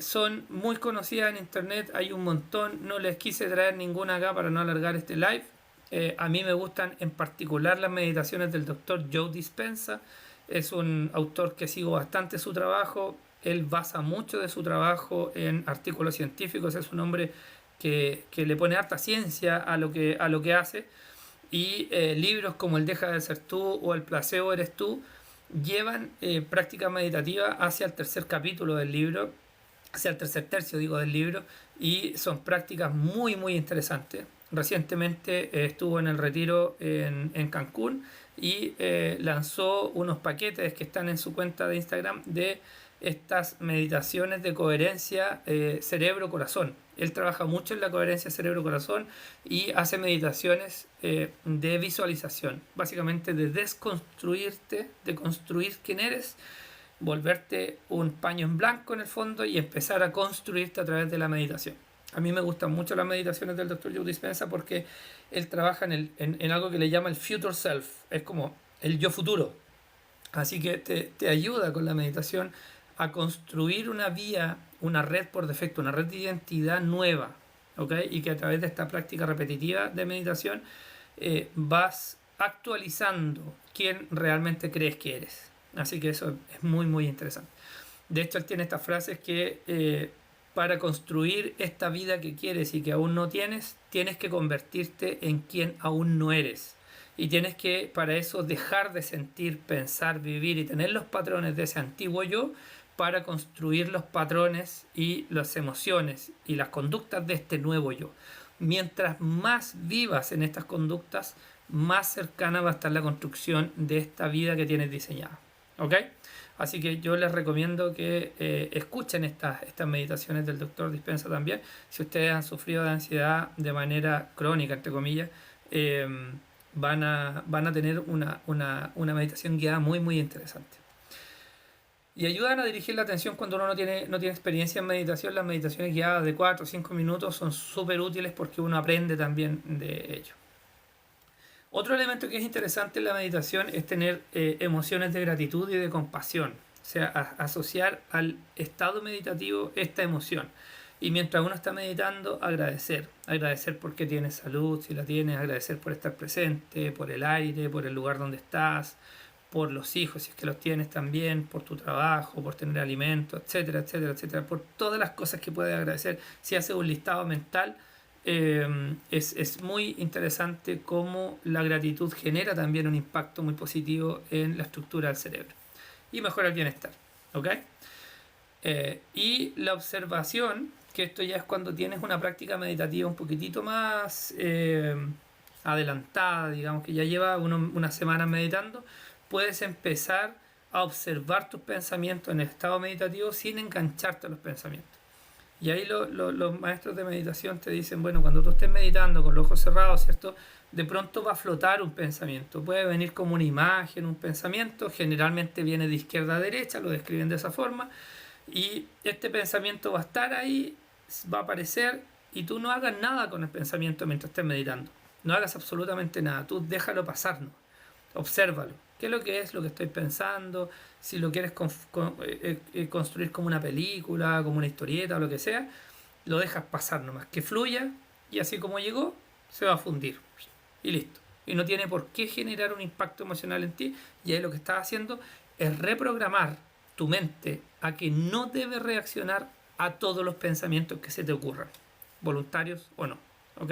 son muy conocidas en internet, hay un montón, no les quise traer ninguna acá para no alargar este live. A mí me gustan en particular las meditaciones del Dr. Joe Dispenza, es un autor que sigo bastante su trabajo, él basa mucho de su trabajo en artículos científicos, es un hombre que le pone harta ciencia a lo que hace, y libros como el Deja de ser tú o el Placebo eres tú llevan práctica meditativa hacia el tercer capítulo del libro, hacia el tercer tercio, digo, del libro, y son prácticas muy, muy interesantes. Recientemente estuvo en el retiro en Cancún y lanzó unos paquetes que están en su cuenta de Instagram de estas meditaciones de coherencia cerebro-corazón. Él trabaja mucho en la coherencia cerebro-corazón y hace meditaciones de visualización, básicamente de desconstruirte, de construir quién eres, volverte un paño en blanco en el fondo y empezar a construirte a través de la meditación. A mí me gustan mucho las meditaciones del Dr. Joe Dispenza porque él trabaja en algo que le llama el future self, es como el yo futuro. Así que te ayuda con la meditación a construir una vía, una red por defecto, una red de identidad nueva, ¿ok? Y que a través de esta práctica repetitiva de meditación vas actualizando quién realmente crees que eres. Así que eso es muy, muy interesante. De hecho, él tiene estas frases que para construir esta vida que quieres y que aún no tienes, tienes que convertirte en quien aún no eres. Y tienes que, para eso, dejar de sentir, pensar, vivir y tener los patrones de ese antiguo yo para construir los patrones y las emociones y las conductas de este nuevo yo. Mientras más vivas en estas conductas, más cercana va a estar la construcción de esta vida que tienes diseñada. ¿Ok? Así que yo les recomiendo que escuchen estas meditaciones del Dr. Dispenza también. Si ustedes han sufrido de ansiedad de manera crónica, entre comillas, van a tener una meditación guiada muy, muy interesante. Y ayudan a dirigir la atención cuando uno no tiene experiencia en meditación. Las meditaciones guiadas de 4 o 5 minutos son súper útiles porque uno aprende también de ello. Otro elemento que es interesante en la meditación es tener emociones de gratitud y de compasión. O sea, asociar al estado meditativo esta emoción. Y mientras uno está meditando, agradecer. Agradecer porque tienes salud, si la tienes, agradecer por estar presente, por el aire, por el lugar donde estás, por los hijos, si es que los tienes también, por tu trabajo, por tener alimento, etcétera, etcétera, etcétera, por todas las cosas que puedes agradecer. Si haces un listado mental, es muy interesante cómo la gratitud genera también un impacto muy positivo en la estructura del cerebro y mejora el bienestar. ¿Ok? Y la observación, que esto ya es cuando tienes una práctica meditativa un poquitito más adelantada, digamos que ya lleva unas semanas meditando, puedes empezar a observar tus pensamientos en el estado meditativo sin engancharte a los pensamientos. Y ahí los maestros de meditación te dicen, bueno, cuando tú estés meditando con los ojos cerrados, ¿cierto? De pronto va a flotar un pensamiento, puede venir como una imagen, un pensamiento, generalmente viene de izquierda a derecha, lo describen de esa forma, y este pensamiento va a estar ahí, va a aparecer, y tú no hagas nada con el pensamiento mientras estés meditando. No hagas absolutamente nada, tú déjalo pasar, ¿no? Obsérvalo. ¿Qué es lo que estoy pensando? Si lo quieres construir como una película, como una historieta o lo que sea, lo dejas pasar nomás, que fluya y así como llegó, se va a fundir. Y listo. y no tiene por qué generar un impacto emocional en ti. Y ahí lo que estás haciendo es reprogramar tu mente a que no debe reaccionar a todos los pensamientos que se te ocurran, voluntarios o no. ¿Ok?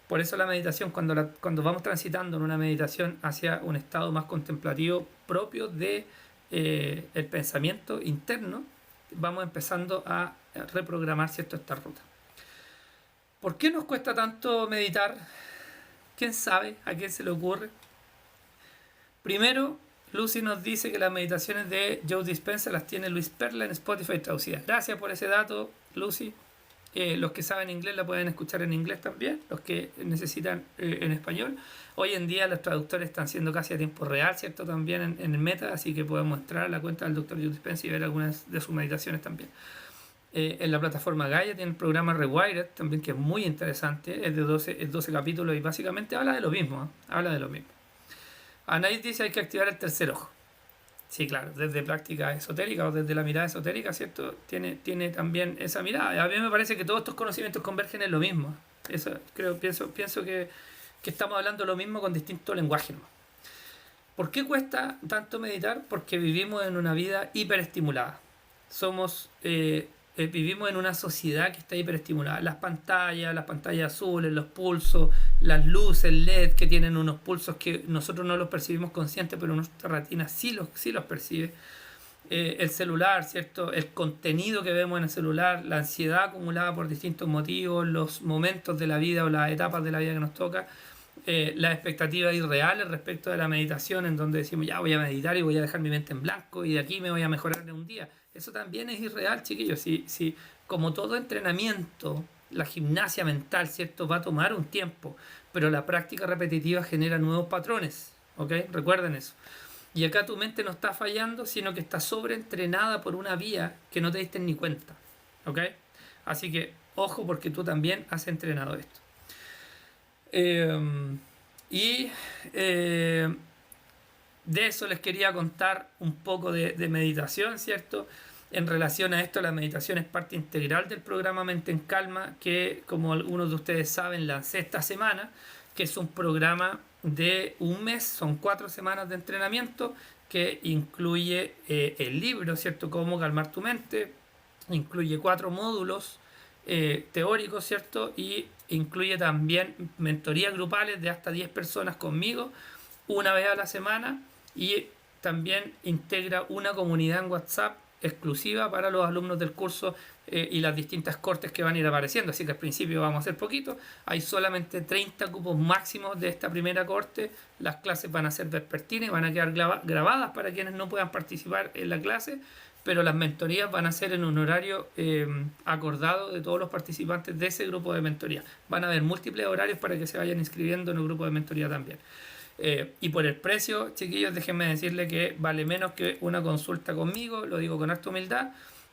Por eso la meditación, cuando vamos transitando en una meditación hacia un estado más contemplativo propio de el pensamiento interno, vamos empezando a reprogramar, ¿cierto?, esta ruta. ¿Por qué nos cuesta tanto meditar? ¿Quién sabe? ¿A quién se le ocurre? Primero, Lucy nos dice que las meditaciones de Joe Dispenza las tiene Luis Perla en Spotify traducidas. Gracias por ese dato, Lucy. Los que saben inglés la pueden escuchar en inglés también, los que necesitan en español. Hoy en día los traductores están siendo casi a tiempo real, ¿cierto? También en el Meta, así que podemos entrar a la cuenta del Dr. Joe Dispenza y ver algunas de sus meditaciones también. En la plataforma Gaia tiene el programa Rewired también, que es muy interesante, es de 12 capítulos y básicamente habla de lo mismo, ¿eh? Habla de lo mismo. Anaís dice hay que activar el tercer ojo. Sí, claro, desde práctica esotérica o desde la mirada esotérica, ¿cierto? Tiene también esa mirada. A mí me parece que todos estos conocimientos convergen en lo mismo. Eso pienso que estamos hablando lo mismo con distinto lenguaje, ¿no? ¿Por qué cuesta tanto meditar? Porque vivimos en una vida hiperestimulada. Vivimos en una sociedad que está hiperestimulada. Las pantallas azules, los pulsos, las luces LED que tienen unos pulsos que nosotros no los percibimos conscientes, pero nuestra retina sí los percibe. El celular, ¿cierto? El contenido que vemos en el celular, la ansiedad acumulada por distintos motivos, los momentos de la vida o las etapas de la vida que nos toca, las expectativas irreales respecto de la meditación, en donde decimos ya voy a meditar y voy a dejar mi mente en blanco y de aquí me voy a mejorar en un día. Eso también es irreal, chiquillos. Si como todo entrenamiento, la gimnasia mental, ¿cierto?, va a tomar un tiempo, pero la práctica repetitiva genera nuevos patrones. ¿Ok? Recuerden eso. Y acá tu mente no está fallando, sino que está sobreentrenada por una vía que no te diste ni cuenta. ¿Ok? Así que ojo, porque tú también has entrenado esto. Y de eso les quería contar un poco de meditación, ¿cierto? En relación a esto, la meditación es parte integral del programa Mente en Calma, que como algunos de ustedes saben, lancé esta semana, que es un programa de un mes, son 4 semanas de entrenamiento, que incluye el libro, ¿cierto? Cómo calmar tu mente, incluye 4 módulos teóricos, ¿cierto? Y incluye también mentorías grupales de hasta 10 personas conmigo, una vez a la semana, y también integra una comunidad en WhatsApp exclusiva para los alumnos del curso y las distintas cortes que van a ir apareciendo. Así que al principio vamos a hacer poquito. Hay solamente 30 cupos máximos de esta primera corte. Las clases van a ser vespertinas y van a quedar grabadas para quienes no puedan participar en la clase, pero las mentorías van a ser en un horario acordado de todos los participantes de ese grupo de mentoría. Van a haber múltiples horarios para que se vayan inscribiendo en el grupo de mentoría también. Y por el precio, chiquillos, déjenme decirle que vale menos que una consulta conmigo, lo digo con harta humildad,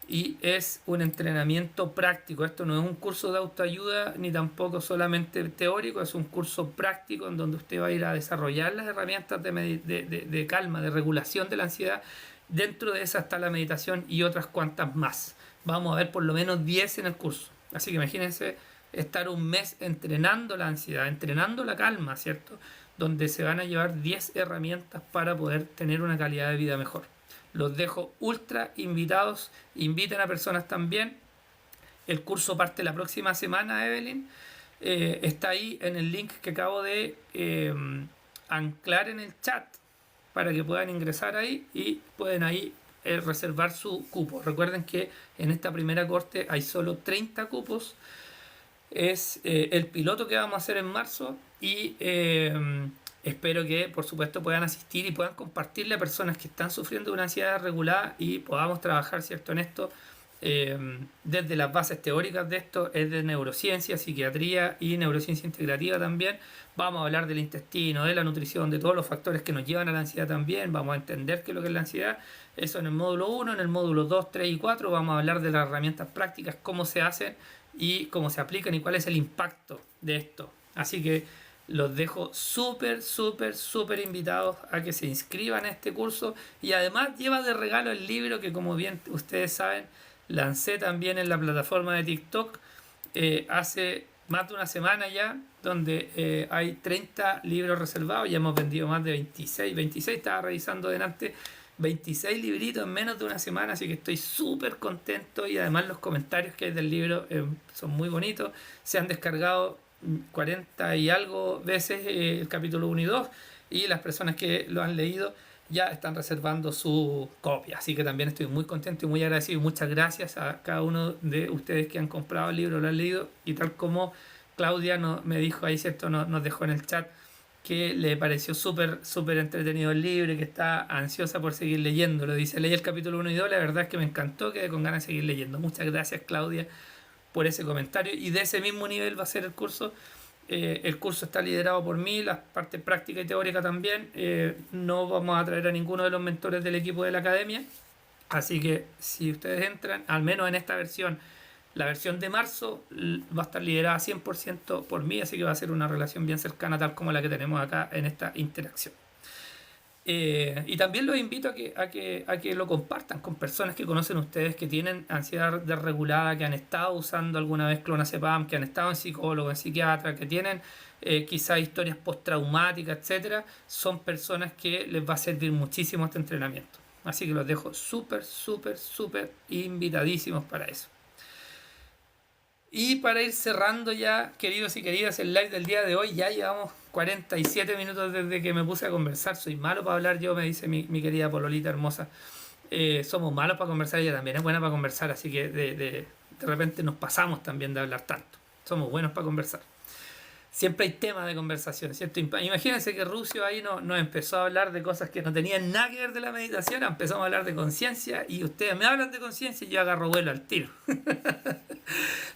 y es un entrenamiento práctico. Esto no es un curso de autoayuda ni tampoco solamente teórico, es un curso práctico en donde usted va a ir a desarrollar las herramientas de calma, de regulación de la ansiedad. Dentro de esa está la meditación y otras cuantas más. Vamos a ver por lo menos 10 en el curso. Así que imagínense estar un mes entrenando la ansiedad, entrenando la calma, ¿cierto? Donde se van a llevar 10 herramientas para poder tener una calidad de vida mejor. Los dejo ultra invitados, inviten a personas también. El curso parte la próxima semana, Evelyn. Está ahí en el link que acabo de anclar en el chat para que puedan ingresar ahí y pueden ahí reservar su cupo. Recuerden que en esta primera corte hay solo 30 cupos. Es el piloto que vamos a hacer en marzo y espero que por supuesto puedan asistir y puedan compartirle a personas que están sufriendo de una ansiedad regulada y podamos trabajar, ¿cierto?, en esto desde las bases teóricas de esto, es de neurociencia, psiquiatría y neurociencia integrativa también. Vamos a hablar del intestino, de la nutrición, de todos los factores que nos llevan a la ansiedad también. Vamos a entender qué es lo que es la ansiedad. Eso en el módulo 1, en el módulo 2, 3 y 4 vamos a hablar de las herramientas prácticas, cómo se hacen y cómo se aplican y cuál es el impacto de esto. Así que los dejo súper invitados a que se inscriban a este curso y además lleva de regalo el libro que, como bien ustedes saben, lancé también en la plataforma de TikTok hace más de una semana ya, donde hay 30 libros reservados, ya hemos vendido más de 26 estaba revisando delante, 26 libritos en menos de una semana, así que estoy súper contento y además los comentarios que hay del libro son muy bonitos, se han descargado 40 y algo veces el capítulo 1 y 2 y las personas que lo han leído ya están reservando su copia, así que también estoy muy contento y muy agradecido. Muchas gracias a cada uno de ustedes que han comprado el libro, lo han leído, y tal como Claudia me dijo ahí, ¿cierto? Nos dejó en el chat que le pareció súper entretenido el libro y que está ansiosa por seguir leyéndolo. Dice, leí el capítulo 1 y 2, la verdad es que me encantó, quedé con ganas de seguir leyendo. Muchas gracias, Claudia, por ese comentario, y de ese mismo nivel va a ser el curso. El curso está liderado por mí, la parte práctica y teórica también. No vamos a traer a ninguno de los mentores del equipo de la academia. Así que si ustedes entran, al menos en esta versión, la versión de marzo va a estar liderada 100% por mí, así que va a ser una relación bien cercana tal como la que tenemos acá en esta interacción. Y también los invito a que lo compartan con personas que conocen ustedes que tienen ansiedad desregulada, que han estado usando alguna vez clonazepam, que han estado en psicólogo, en psiquiatra, que tienen quizás historias postraumáticas, etcétera. Son personas que les va a servir muchísimo este entrenamiento. Así que los dejo súper invitadísimos para eso. Y para ir cerrando ya, queridos y queridas, el live del día de hoy, ya llevamos 47 minutos desde que me puse a conversar. Soy malo para hablar yo, me dice mi querida Pololita hermosa. Somos malos para conversar, ella también es buena para conversar, así que de repente nos pasamos también de hablar tanto. Somos buenos para conversar. Siempre hay temas de conversación, ¿cierto? Imagínense que Rusio ahí nos empezó a hablar de cosas que no tenían nada que ver de la meditación, empezamos a hablar de conciencia y ustedes me hablan de conciencia y yo agarro vuelo al tiro.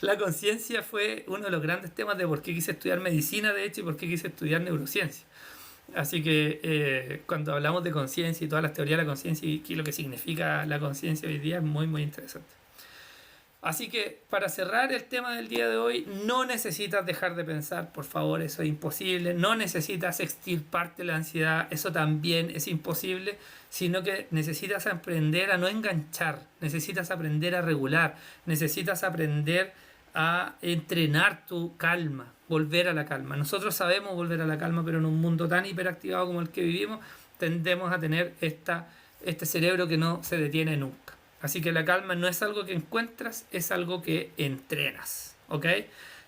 La conciencia fue uno de los grandes temas de por qué quise estudiar medicina, de hecho, y por qué quise estudiar neurociencia. Así que cuando hablamos de conciencia y todas las teorías de la conciencia y qué es lo que significa la conciencia hoy día es muy interesante. Así que para cerrar el tema del día de hoy, no necesitas dejar de pensar, por favor, eso es imposible. No necesitas extirparte la ansiedad, eso también es imposible, sino que necesitas aprender a no enganchar, necesitas aprender a regular, necesitas aprender a entrenar tu calma, volver a la calma. Nosotros sabemos volver a la calma, pero en un mundo tan hiperactivado como el que vivimos, tendemos a tener este cerebro que no se detiene nunca. Así que la calma no es algo que encuentras, es algo que entrenas, ¿ok?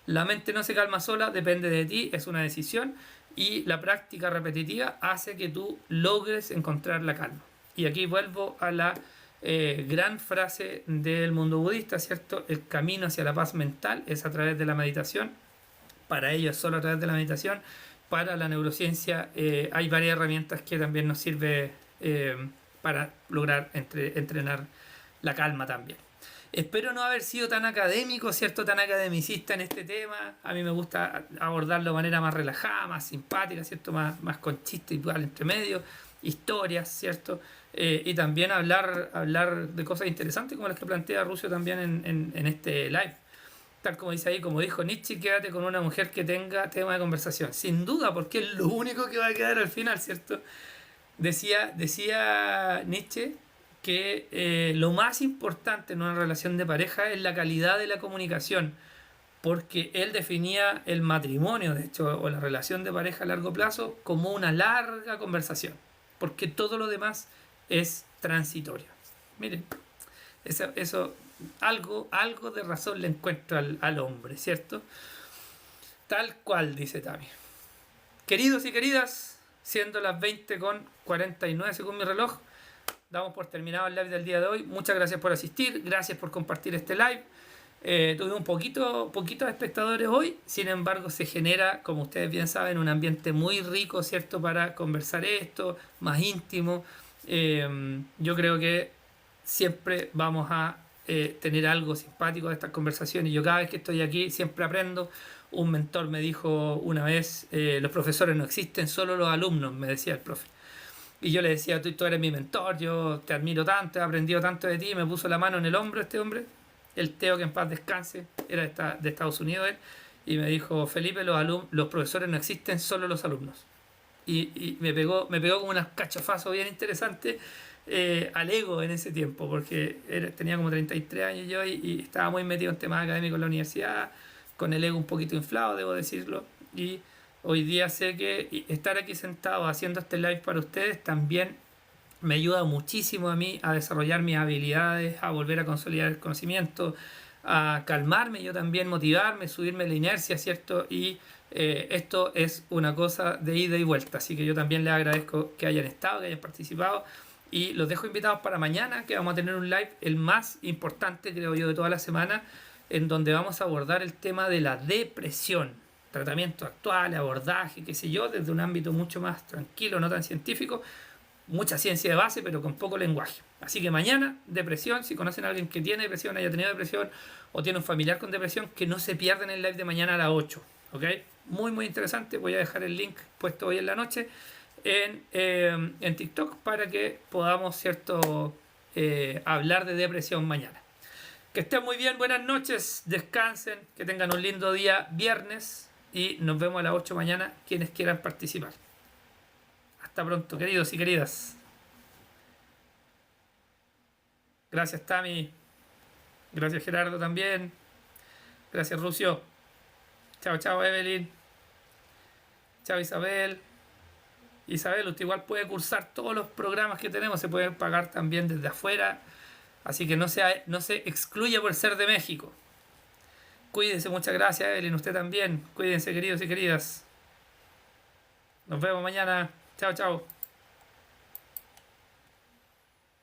La mente no se calma sola, depende de ti, es una decisión, y la práctica repetitiva hace que tú logres encontrar la calma. Y aquí vuelvo a la gran frase del mundo budista, ¿cierto? El camino hacia la paz mental es a través de la meditación. Para ello es solo a través de la meditación. Para la neurociencia hay varias herramientas que también nos sirven para lograr entrenar la calma también. Espero no haber sido tan académico, ¿cierto? Tan academicista en este tema. A mí me gusta abordarlo de manera más relajada, más simpática, ¿cierto? Más con chiste igual entre medio, historias, ¿cierto? Y también hablar de cosas interesantes como las que plantea Rusio también en este live. Tal como dice ahí, como dijo Nietzsche, quédate con una mujer que tenga tema de conversación. Sin duda, porque es lo único que va a quedar al final, ¿cierto? Decía Nietzsche que lo más importante en una relación de pareja es la calidad de la comunicación, porque él definía el matrimonio, de hecho, o la relación de pareja a largo plazo, como una larga conversación, porque todo lo demás es transitorio. Miren, eso algo de razón le encuentro al hombre, ¿cierto? Tal cual, dice Tami. Queridos y queridas, siendo las 20:49 según mi reloj, damos por terminado el live del día de hoy. Muchas gracias por asistir, gracias por compartir este live. Tuve un poquito de espectadores hoy, sin embargo se genera, como ustedes bien saben, un ambiente muy rico, ¿cierto? Para conversar esto, más íntimo. Yo creo que siempre vamos a tener algo simpático de estas conversaciones. Yo cada vez que estoy aquí siempre aprendo. Un mentor me dijo una vez, los profesores no existen, solo los alumnos, me decía el profe. Y yo le decía, tú eres mi mentor, yo te admiro tanto, he aprendido tanto de ti. Me puso la mano en el hombro este hombre, el Teo, que en paz descanse, era de Estados Unidos él, y me dijo, Felipe, los profesores no existen, solo los alumnos. Y me pegó como unos cachafazos bien interesantes al ego en ese tiempo, porque tenía como 33 años yo y estaba muy metido en temas académicos en la universidad, con el ego un poquito inflado, debo decirlo. Y hoy día sé que estar aquí sentado haciendo este live para ustedes también me ayuda muchísimo a mí a desarrollar mis habilidades, a volver a consolidar el conocimiento, a calmarme yo también, motivarme, subirme la inercia, ¿cierto? Y esto es una cosa de ida y vuelta, así que yo también les agradezco que hayan estado, que hayan participado y los dejo invitados para mañana, que vamos a tener un live, el más importante creo yo de toda la semana, en donde vamos a abordar el tema de la depresión, tratamiento actual, abordaje, qué sé yo, desde un ámbito mucho más tranquilo, no tan científico, mucha ciencia de base, pero con poco lenguaje. Así que mañana, depresión, si conocen a alguien que tiene depresión, haya tenido depresión, o tiene un familiar con depresión, que no se pierdan el live de mañana a las 8. ¿Ok? Muy, muy interesante. Voy a dejar el link puesto hoy en la noche en TikTok para que podamos, ¿cierto?, hablar de depresión mañana. Que estén muy bien, buenas noches, descansen, que tengan un lindo día viernes y nos vemos a las 8 mañana quienes quieran participar. Hasta pronto, queridos y queridas. Gracias, Tami. Gracias, Gerardo, también. Gracias, Lucio. Chao, chao, Evelyn. Chao, Isabel. Isabel, usted igual puede cursar todos los programas que tenemos. Se pueden pagar también desde afuera. Así que no se excluya por ser de México. Cuídense, muchas gracias, Evelyn. Usted también. Cuídense, queridos y queridas. Nos vemos mañana. Chao, chao.